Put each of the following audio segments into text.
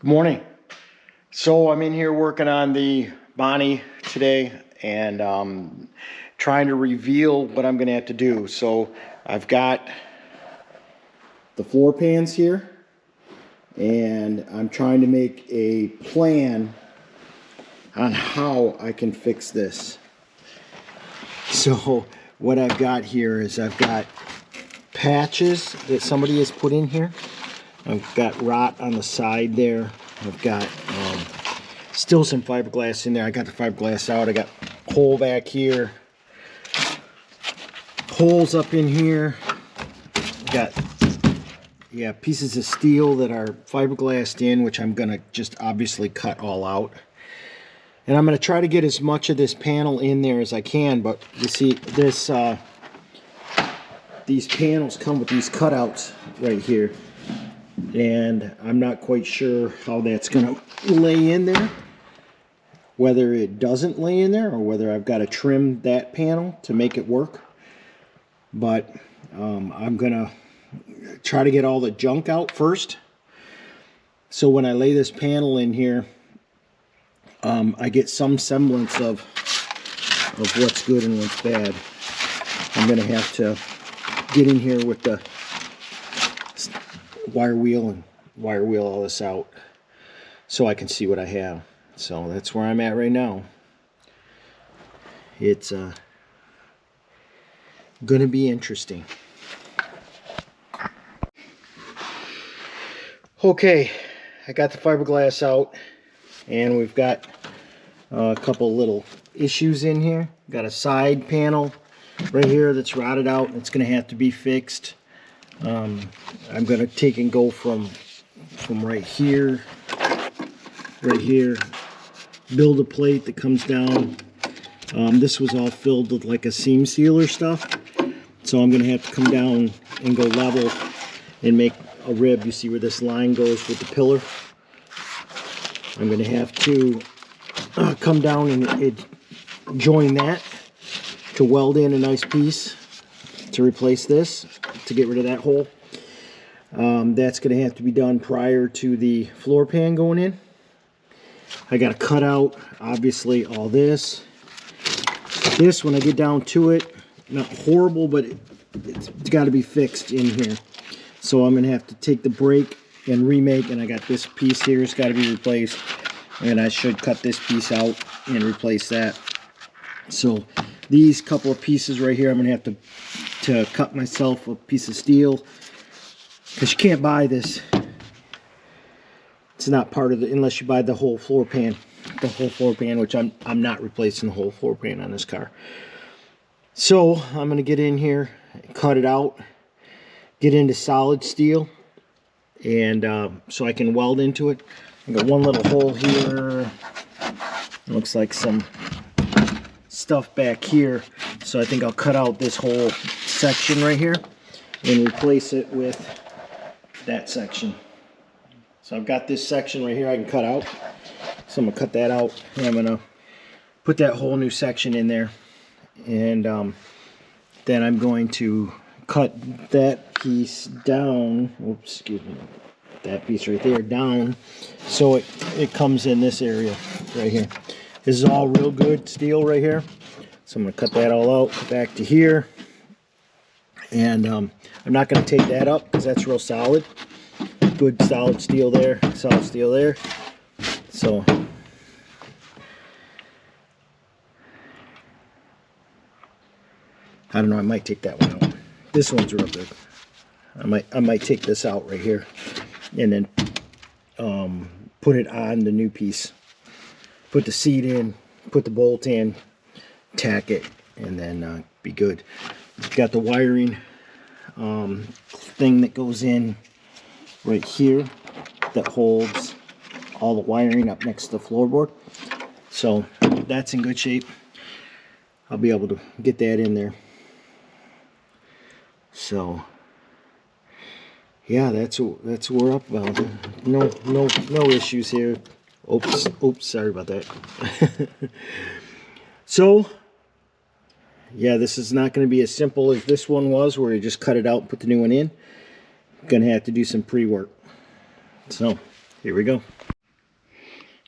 Morning. So I'm in here working on the Monte today and trying to reveal what I'm going to have to do. So I've got the floor pans here and I'm trying to make a plan on how I can fix this. So what I've got here is I've got patches that somebody has put in here. I've got rot on the side there. I've got still some fiberglass in there. I got the fiberglass out. I got a hole back here. Holes up in here. Got pieces of steel that are fiberglassed in, which I'm gonna just obviously cut all out. And I'm gonna try to get as much of this panel in there as I can, but you see this these panels come with these cutouts right here. And I'm not quite sure how that's going to lay in there, whether it doesn't lay in there or whether I've got to trim that panel to make it work. But I'm going to try to get all the junk out first, so when I lay this panel in here, I get some semblance of what's good and what's bad. I'm going to have to get in here with the wire wheel all this out so I can see what I have. So that's where I'm at right now. It's gonna be interesting. Okay, I got the fiberglass out and we've got a couple little issues in here. Got a side panel right here that's rotted out and it's gonna have to be fixed. I'm going to take and go from right here, build a plate that comes down. This was all filled with like a seam sealer stuff, so I'm going to have to come down and go level and make a rib. You see where this line goes with the pillar? I'm going to have to come down and join that to weld in a nice piece to replace this, to get rid of that hole. That's going to have to be done prior to the floor pan going in. I got to cut out, obviously, all this. This, when I get down to it, not horrible, but it's got to be fixed in here. So I'm going to have to take the brake and remake, and I got this piece here, it's got to be replaced. And I should cut this piece out and replace that. So these couple of pieces right here, I'm going to have to cut myself a piece of steel, because you can't buy this. It's not part of the, unless you buy the whole floor pan, which I'm not replacing the whole floor pan on this car. So I'm going to get in here, cut it out, get into solid steel, and so I can weld into it. I got one little hole here. It looks like some stuff back here, so I think I'll cut out this whole section right here and replace it with that section. So I've got this section right here I can cut out, so I'm gonna cut that out and I'm gonna put that whole new section in there, and then I'm going to cut that piece down, oops, excuse me, that piece right there down so it comes in this area right here. This is all real good steel right here. So I'm going to cut that all out back to here. And I'm not going to take that up because that's real solid. Good solid steel there, solid steel there. So I don't know, I might take that one out. This one's real good. I might take this out right here and then put it on the new piece. Put the seat in, put the bolt in, tack it, and then be good. Got the wiring thing that goes in right here that holds all the wiring up next to the floorboard. So that's in good shape. I'll be able to get that in there. So yeah, that's what we're up about. No issues here. Oops, sorry about that. So yeah, this is not going to be as simple as this one was, where you just cut it out and put the new one in. I'm going to have to do some pre-work. So here we go.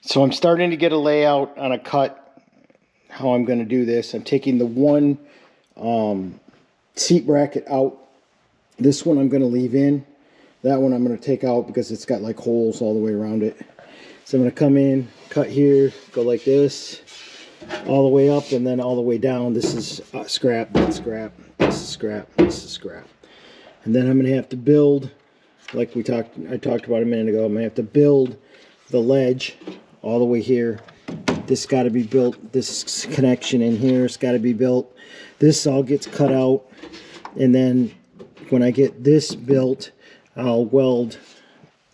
So I'm starting to get a layout on a cut, how I'm going to do this. I'm taking the one seat bracket out. This one I'm going to leave in. That one I'm going to take out because it's got like holes all the way around it. So I'm going to come in, cut here, go like this, all the way up and then all the way down. This is scrap, that's scrap, this is scrap, this is scrap. And then I'm going to have to build, like I talked about a minute ago, I'm going to have to build the ledge all the way here. This got to be built, this connection in here has got to be built. This all gets cut out, and then when I get this built, I'll weld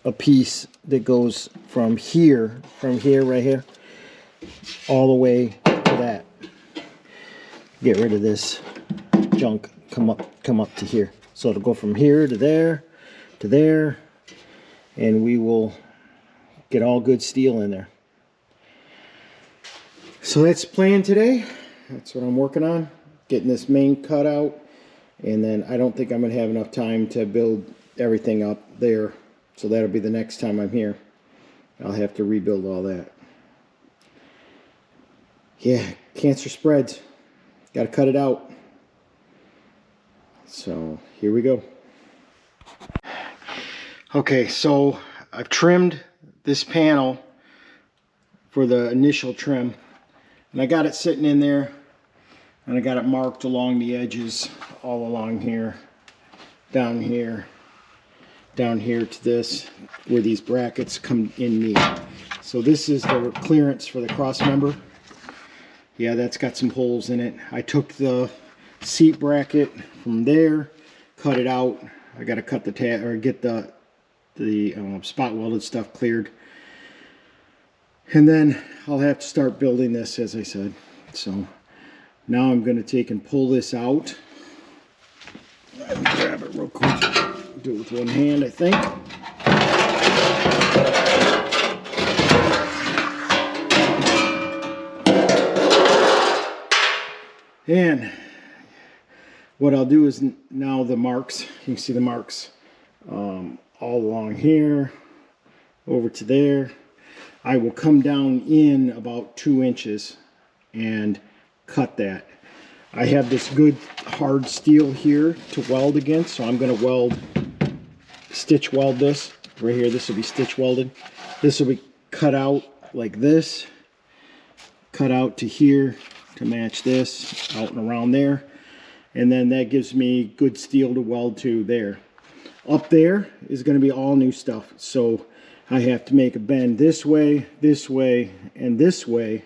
a piece that goes from here right here, all the way to that. Get rid of this junk, come up to here. So it'll go from here to there, and we will get all good steel in there. So that's the plan today. That's what I'm working on, getting this main cut out, and then I don't think I'm going to have enough time to build everything up there, so that'll be the next time I'm here. I'll have to rebuild all that. Yeah, cancer spreads. Got to cut it out. So here we go. Okay, so I've trimmed this panel for the initial trim, and I got it sitting in there, and I got it marked along the edges, all along here, down here to this, where these brackets come in meet. So this is the clearance for the cross member. Yeah, that's got some holes in it. I took the seat bracket from there, cut it out. I got to cut the tab, or get the spot welded stuff cleared, and then I'll have to start building this, as I said. So now I'm going to take and pull this out. Let me grab it real quick. Do it with one hand, I think. And what I'll do is now the marks, you can see the marks all along here, over to there. I will come down in about 2 inches and cut that. I have this good hard steel here to weld against, so I'm going to stitch weld this right here. This will be stitch welded. This will be cut out like this, cut out to here to match this, out and around there, and then that gives me good steel to weld to there. Up there is going to be all new stuff, so I have to make a bend this way, and this way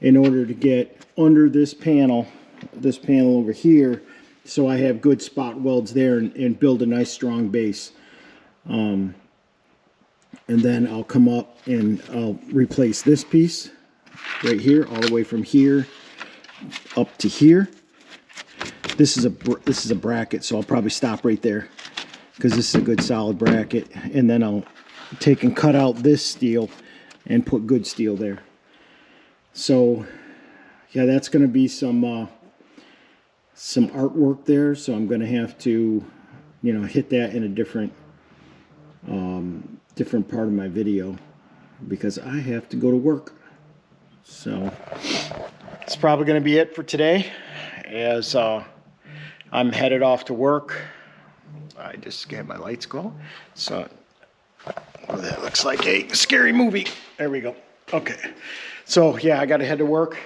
in order to get under this panel over here, so I have good spot welds there and build a nice strong base. And then I'll come up and I'll replace this piece right here, all the way from here up to here. This is a bracket, so I'll probably stop right there because this is a good solid bracket, and then I'll take and cut out this steel and put good steel there. So yeah, that's going to be some artwork there, so I'm going to have to, you know, hit that in a different part of my video because I have to go to work. So it's probably going to be it for today, as I'm headed off to work. I just had my lights go, so that looks like a scary movie. There we go. Okay, so yeah, I got to head to work.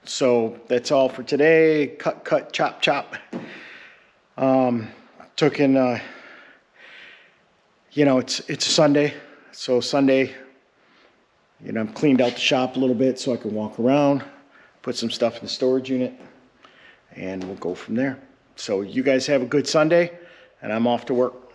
So that's all for today. Cut, chop. Took in, you know, it's Sunday, so Sunday, you know, I've cleaned out the shop a little bit so I can walk around, put some stuff in the storage unit, and we'll go from there. So you guys have a good Sunday, and I'm off to work.